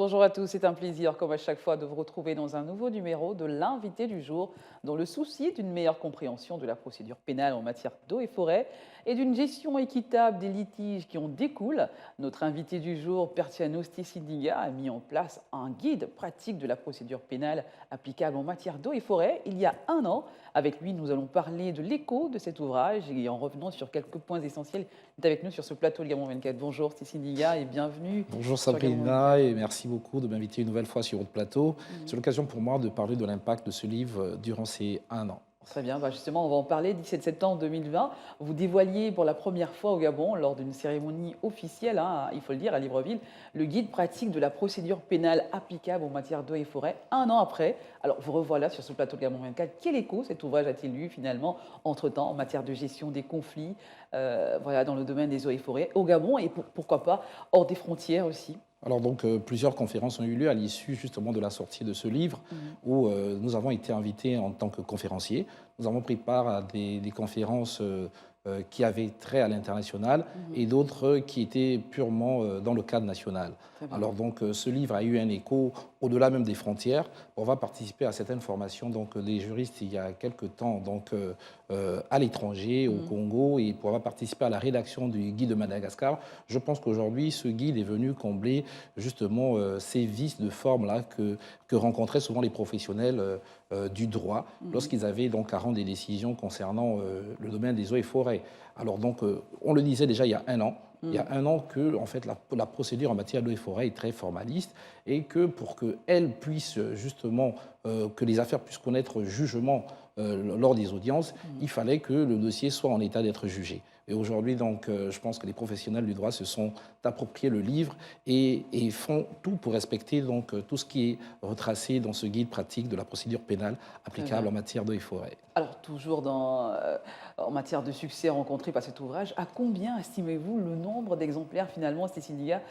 Bonjour à tous, c'est un plaisir, comme à chaque fois, de vous retrouver dans un nouveau numéro de l'invité du jour, dans le souci d'une meilleure compréhension de la procédure pénale en matière d'eau et forêt et d'une gestion équitable des litiges qui en découlent. Notre invité du jour, Pertiano Stissindiga, a mis en place un guide pratique de la procédure pénale applicable en matière d'eau et forêt il y a un an. Avec lui, nous allons parler de l'écho de cet ouvrage et en revenant sur quelques points essentiels, il est avec nous sur ce plateau de Gamon 24. Bonjour Stissindiga et bienvenue Bonjour sur Gamon Sabrina 24. et merci beaucoup de m'inviter une nouvelle fois sur votre plateau. C'est l'occasion pour moi de parler de l'impact de ce livre durant ces un an. Très bien, justement, on va en parler. 17 septembre 2020, vous dévoiliez pour la première fois au Gabon, lors d'une cérémonie officielle, il faut le dire, à Libreville, le guide pratique de la procédure pénale applicable en matière d'eau et forêt, un an après. Alors, vous revoilà sur ce plateau de Gabon 24. Quel écho cet ouvrage a-t-il eu finalement, entre-temps, en matière de gestion des conflits, dans le domaine des eaux et forêts, au Gabon et pourquoi pas hors des frontières aussi? Alors donc plusieurs conférences ont eu lieu à l'issue justement de la sortie de ce livre où nous avons été invités en tant que conférenciers. Nous avons pris part à des conférences qui avaient trait à l'international et d'autres qui étaient purement dans le cadre national. Très bien. Alors donc ce livre a eu un écho au-delà même des frontières. On va participer à cette formation donc des juristes il y a quelques temps donc à l'étranger, au Congo, et pour avoir participé à la rédaction du guide de Madagascar. Je pense qu'aujourd'hui ce guide est venu combler justement ces vices de forme là que rencontraient souvent les professionnels du droit lorsqu'ils avaient donc à rendre des décisions concernant le domaine des eaux et forêts. Alors donc on le disait déjà il y a un an. Il y a un an que en fait, la procédure en matière d'eau et forêt est très formaliste et que pour qu'elle puisse justement, que les affaires puissent connaître jugement lors des audiences, il fallait que le dossier soit en état d'être jugé. Et aujourd'hui, donc, je pense que les professionnels du droit se sont appropriés le livre et font tout pour respecter donc, tout ce qui est retracé dans ce guide pratique de la procédure pénale applicable en matière d'eau et forêt. Alors, toujours en matière de succès rencontré par cet ouvrage, à combien estimez-vous le nombre d'exemplaires finalement, Stécilia,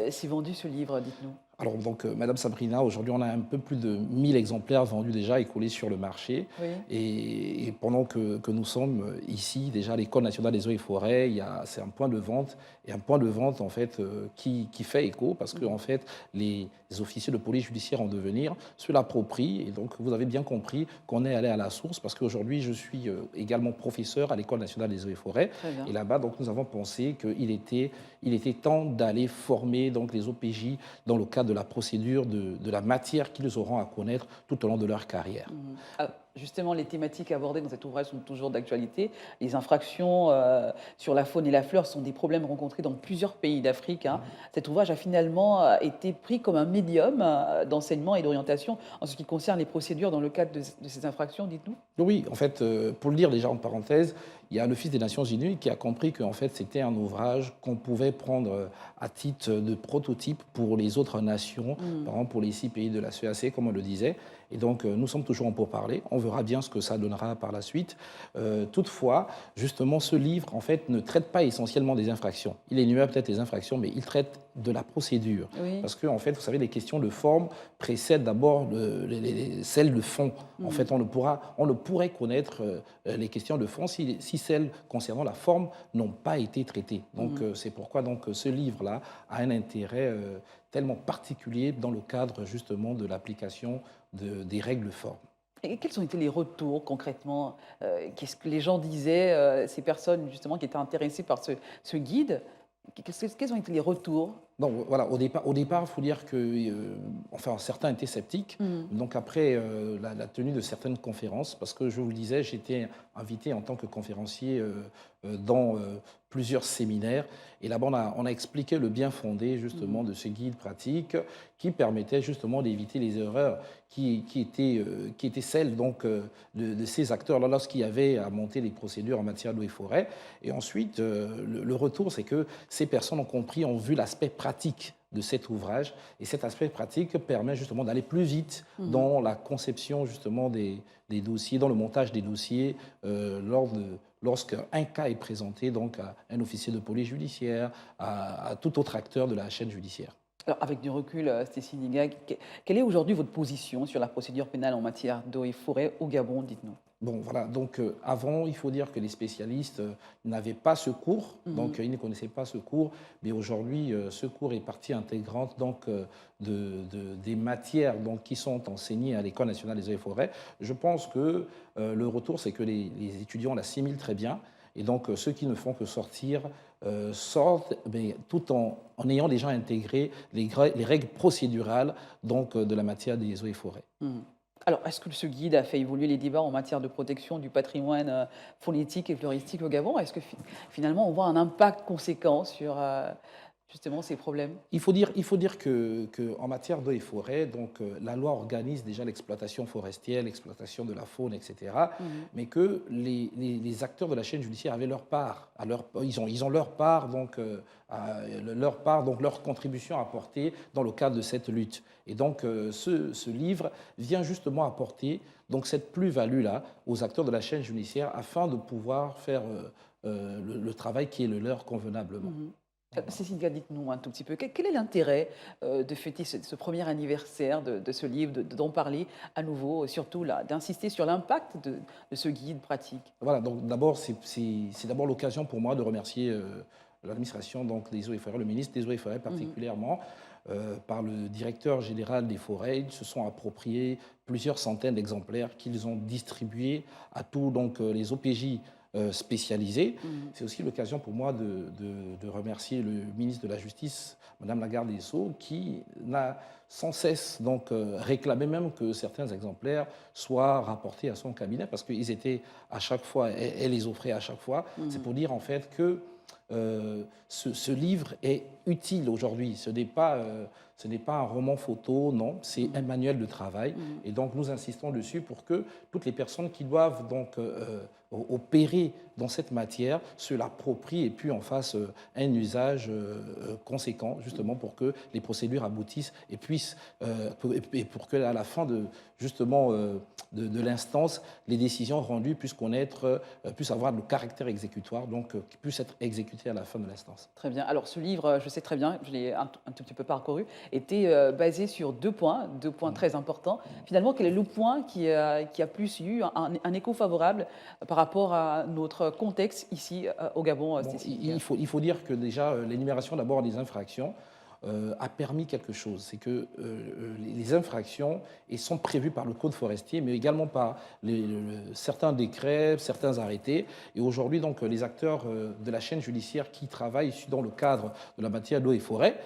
s'est vendu ce livre, dites-nous? Alors, donc, Madame Sabrina, aujourd'hui, on a un peu plus de 1000 exemplaires vendus déjà et collés sur le marché. Oui. Et pendant que nous sommes ici, déjà, à l'École nationale des eaux et forêts, c'est un point de vente, et un point de vente, en fait, qui fait écho, parce que, en fait, les officiers de police judiciaire en devenir se l'approprient. Et donc, vous avez bien compris qu'on est allé à la source, parce qu'aujourd'hui, je suis également professeur à l'École nationale des eaux et forêts. Très bien. Et là-bas, donc, nous avons pensé qu'il était temps d'aller former donc, les OPJ dans le cadre de la procédure, de la matière qu'ils auront à connaître tout au long de leur carrière. Justement, les thématiques abordées dans cet ouvrage sont toujours d'actualité. Les infractions sur la faune et la flore sont des problèmes rencontrés dans plusieurs pays d'Afrique. Cet ouvrage a finalement été pris comme un médium d'enseignement et d'orientation en ce qui concerne les procédures dans le cadre de ces infractions, dites-nous. Oui, en fait, pour le dire déjà en parenthèse, il y a l'Office des Nations Unies qui a compris qu'en fait, c'était un ouvrage qu'on pouvait prendre à titre de prototype pour les autres nations, par exemple pour les 6 pays de la CEAC, comme on le disait. Et donc, nous sommes toujours en pourparlers. On verra bien ce que ça donnera par la suite. Toutefois, justement, ce livre, en fait, ne traite pas essentiellement des infractions. Il énumère peut-être les infractions, mais il traite de la procédure. Oui. Parce que, en fait, vous savez, les questions de forme précèdent d'abord celles de fond. En fait, on ne pourrait connaître les questions de fond si celles concernant la forme n'ont pas été traitées. Donc, c'est pourquoi donc, ce livre-là a un intérêt tellement particulier dans le cadre, justement, de l'application des règles de forme. Et quels ont été les retours concrètement? Qu'est-ce que les gens disaient, ces personnes justement qui étaient intéressées par ce guide? Quels ont été les retours? Donc voilà, au départ, il faut dire que, enfin, certains étaient sceptiques. Donc après la tenue de certaines conférences, parce que je vous le disais, j'étais invité en tant que conférencier dans plusieurs séminaires. Et là-bas, on a expliqué le bien fondé justement de ce guide pratique qui permettait justement d'éviter les erreurs qui étaient celles donc, de ces acteurs-là lorsqu'il y avait à monter les procédures en matière d'eau et forêt. Et ensuite, le retour, c'est que ces personnes ont compris, ont vu l'aspect pratique de cet ouvrage. Et cet aspect pratique permet justement d'aller plus vite dans la conception justement des dossiers, dans le montage des dossiers, lorsqu'un cas est présenté donc, à un officier de police judiciaire, à tout autre acteur de la chaîne judiciaire. Alors, avec du recul, Stécie Niga, quelle est aujourd'hui votre position sur la procédure pénale en matière d'eau et forêt au Gabon, dites-nous? Bon, voilà. Donc, avant, il faut dire que les spécialistes n'avaient pas ce cours, Mhm. donc ils ne connaissaient pas ce cours, mais aujourd'hui, ce cours est partie intégrante donc, des matières donc, qui sont enseignées à l'École nationale des eaux et forêts. Je pense que le retour, c'est que les étudiants l'assimilent très bien, et donc ceux qui ne font que sortir sortent, mais tout en ayant déjà intégré les règles procédurales donc, de la matière des eaux et forêts. Mhm. Alors, est-ce que ce guide a fait évoluer les débats en matière de protection du patrimoine phonétique et floristique au Gabon? Est-ce que finalement on voit un impact conséquent sur justement ces problèmes? Il faut dire que en matière d'eau et forêt, donc, la loi organise déjà l'exploitation forestière, l'exploitation de la faune, etc. Mhm. Mais que les acteurs de la chaîne judiciaire avaient leur part. Ils ont leur part, donc, leur part, donc leur contribution à apporter dans le cadre de cette lutte. Et donc, ce livre vient justement apporter donc, cette plus-value-là aux acteurs de la chaîne judiciaire afin de pouvoir faire le travail qui est le leur convenablement. Mhm. Cécile, dites-nous un tout petit peu, quel est l'intérêt de fêter ce premier anniversaire de ce livre, d'en parler à nouveau, surtout là, d'insister sur l'impact de ce guide pratique? Voilà, donc d'abord, c'est d'abord l'occasion pour moi de remercier l'administration donc, des eaux et forêts, le ministre des eaux et forêts Mhm. particulièrement, par le directeur général des forêts. Ils se sont appropriés plusieurs centaines d'exemplaires qu'ils ont distribués à tous donc, les OPJ spécialisés. Mhm. C'est aussi l'occasion pour moi de remercier le ministre de la Justice, Madame la garde des Sceaux, qui n'a sans cesse donc, réclamé même que certains exemplaires soient rapportés à son cabinet parce qu'ils étaient à chaque fois, elle les offrait à chaque fois. C'est Mhm. pour dire en fait que ce livre est utile aujourd'hui. Ce n'est pas un roman photo, non, c'est un Mhm. manuel de travail. Mhm. Et donc nous insistons dessus pour que toutes les personnes qui doivent donc opérer dans cette matière se l'approprient et puis en fassent un usage conséquent, justement pour que les procédures aboutissent et puissent, et pour que à la fin de justement de l'instance, les décisions rendues puissent connaître, puissent avoir le caractère exécutoire, donc qui puissent être exécutées à la fin de l'instance. Très bien. Alors ce livre, je sais très bien, je l'ai un tout petit peu parcouru, était basé sur deux points très importants. Finalement, quel est le point qui a plus eu un écho favorable par rapport à notre contexte ici au Gabon, Bon, Stécie Niga? il faut dire que déjà, l'énumération d'abord des infractions a permis quelque chose. C'est que les infractions sont prévues par le Code forestier, mais également par certains décrets, certains arrêtés. Et aujourd'hui, donc, les acteurs de la chaîne judiciaire qui travaillent dans le cadre de la matière d'eau et forêt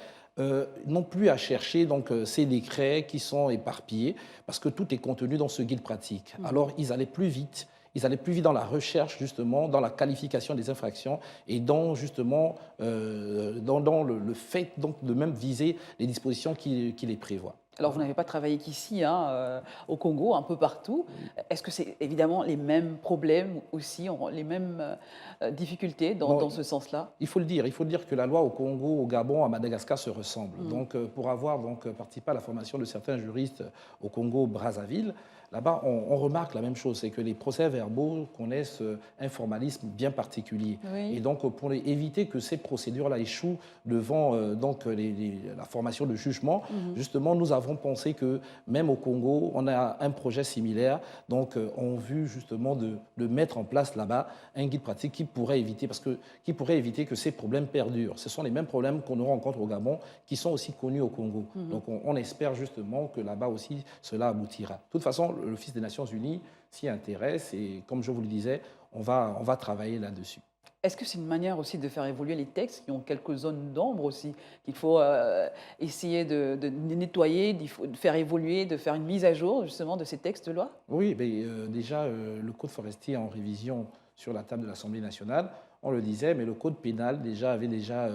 n'ont plus à chercher donc, ces décrets qui sont éparpillés, parce que tout est contenu dans ce guide pratique. Mhm. Alors, ils allaient plus vite. Ils allaient plus vite dans la recherche, justement, dans la qualification des infractions et dans, justement, dans le fait donc, de même viser les dispositions qui les prévoient. Alors, vous n'avez pas travaillé qu'ici, hein, au Congo, un peu partout. Est-ce que c'est évidemment les mêmes problèmes aussi, les mêmes difficultés Non, dans ce sens-là? il faut le dire que la loi au Congo, au Gabon, à Madagascar se ressemble. Mhm. Donc, pour avoir donc, participé à la formation de certains juristes au Congo-Brazzaville, là-bas, on remarque la même chose, c'est que les procès-verbaux connaissent un formalisme bien particulier. Et Oui. donc, pour éviter que ces procédures-là échouent devant donc, la formation de jugement, Mhm. justement, nous avons pensé que même au Congo, on a un projet similaire. Donc, on a vu justement de mettre en place là-bas un guide pratique qui pourrait éviter, qui pourrait éviter que ces problèmes perdurent. Ce sont les mêmes problèmes qu'on rencontre au Gabon, qui sont aussi connus au Congo. Mhm. Donc, on espère justement que là-bas aussi, cela aboutira. De toute façon, l'Office des Nations Unies s'y intéresse et, comme je vous le disais, on va travailler là-dessus. Est-ce que c'est une manière aussi de faire évoluer les textes qui ont quelques zones d'ombre aussi, qu'il faut essayer de nettoyer, de faire évoluer, de faire une mise à jour justement de ces textes de loi? Oui, mais, déjà, le Code forestier en révision sur la table de l'Assemblée nationale, on le disait, mais le Code pénal avait déjà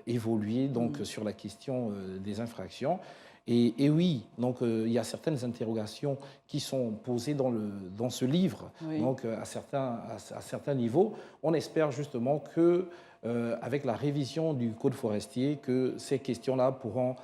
évolué donc, Mhm. sur la question des infractions. Et oui, donc, il y a certaines interrogations qui sont posées dans ce livre, Oui. donc, à certains niveaux. On espère justement que, avec la révision du Code forestier, que ces questions-là pourront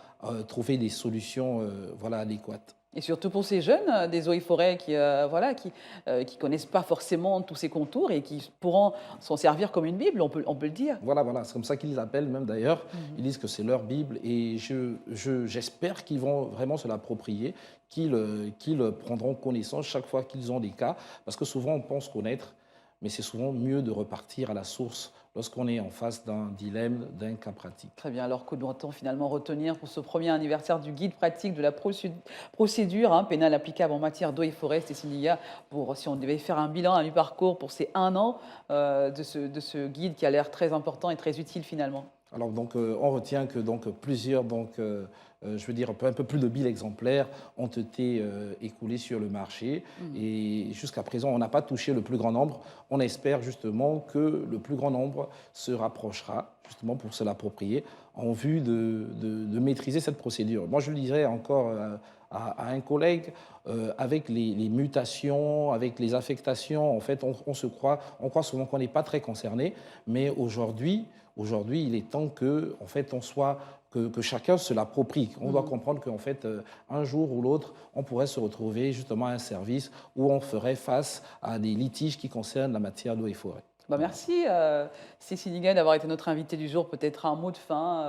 trouver des solutions voilà, adéquates. Et surtout pour ces jeunes des eaux et forêts qui, voilà, qui connaissent pas forcément tous ces contours et qui pourront s'en servir comme une Bible, on peut le dire. Voilà, voilà, c'est comme ça qu'ils l'appellent même d'ailleurs. Mhm. Ils disent que c'est leur Bible et j'espère qu'ils vont vraiment se l'approprier, qu'ils prendront connaissance chaque fois qu'ils ont des cas, parce que souvent on pense connaître, mais c'est souvent mieux de repartir à la source lorsqu'on est en face d'un dilemme, d'un cas pratique. Très bien. Alors, que doit-on finalement retenir pour ce premier anniversaire du guide pratique de la procédure pénale applicable en matière d'eau et forêt, Stéphanie, pour si on devait faire un bilan, un parcours pour ces 1 an de ce guide qui a l'air très important et très utile finalement? Alors donc, on retient que donc, plusieurs, je veux dire un peu plus de 1000 exemplaires ont été écoulés sur le marché et jusqu'à présent, on n'a pas touché le plus grand nombre. On espère justement que le plus grand nombre se rapprochera justement pour se l'approprier en vue de maîtriser cette procédure. Moi, je le dirais encore à un collègue, avec les mutations, avec les affectations, en fait, on croit souvent qu'on n'est pas très concerné, mais aujourd'hui, il est temps que, en fait, que chacun se l'approprie. On doit comprendre qu'en fait, un jour ou l'autre, on pourrait se retrouver justement à un service où on ferait face à des litiges qui concernent la matière d'eau et forêt. Bah merci, Cécile Nigan, d'avoir été notre invitée du jour. Peut-être un mot de fin,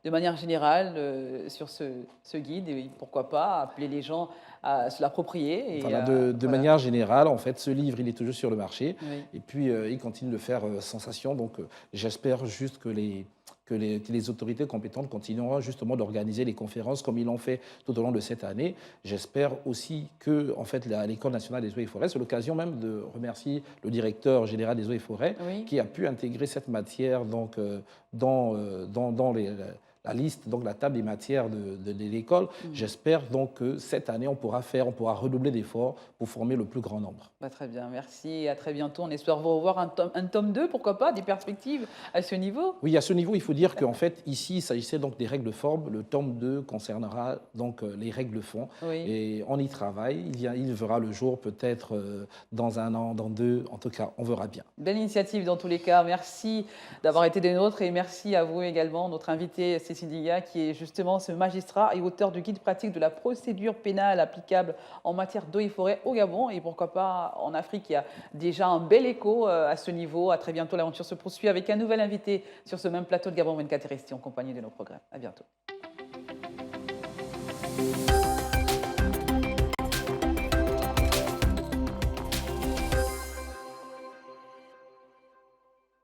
de manière générale, sur ce guide. Et pourquoi pas appeler les gens à se l'approprier. Voilà, de Voilà. manière générale, en fait, ce livre, il est toujours sur le marché. Oui. Et puis, il continue de faire sensation. Donc, j'espère juste que les autorités compétentes continueront justement d'organiser les conférences comme ils l'ont fait tout au long de cette année. J'espère aussi que, en fait, l'École nationale des eaux et forêts, c'est l'occasion même de remercier le directeur général des eaux et forêts Oui. qui a pu intégrer cette matière donc, dans la liste, donc la table des matières de l'école. J'espère donc que cette année, on pourra redoubler d'efforts pour former le plus grand nombre. Bah, très bien, merci et à très bientôt. On espère vous revoir un tome 2, pourquoi pas, des perspectives à ce niveau. Oui, à ce niveau, il faut dire qu'en fait, ici, il s'agissait donc des règles de forme. Le tome 2 concernera donc les règles de fond. Oui. Et on y travaille. Il verra le jour peut-être dans 1 an, dans 2. En tout cas, on verra bien. Belle initiative dans tous les cas. Merci d'avoir été des nôtres et merci à vous également, notre invité Cécile Diga, qui est justement ce magistrat et auteur du guide pratique de la procédure pénale applicable en matière d'eau et forêt au Gabon et pourquoi pas en Afrique. Il y a déjà un bel écho à ce niveau. À très bientôt. L'aventure se poursuit avec un nouvel invité sur ce même plateau de Gabon 24 et resté en compagnie de nos programmes. À bientôt.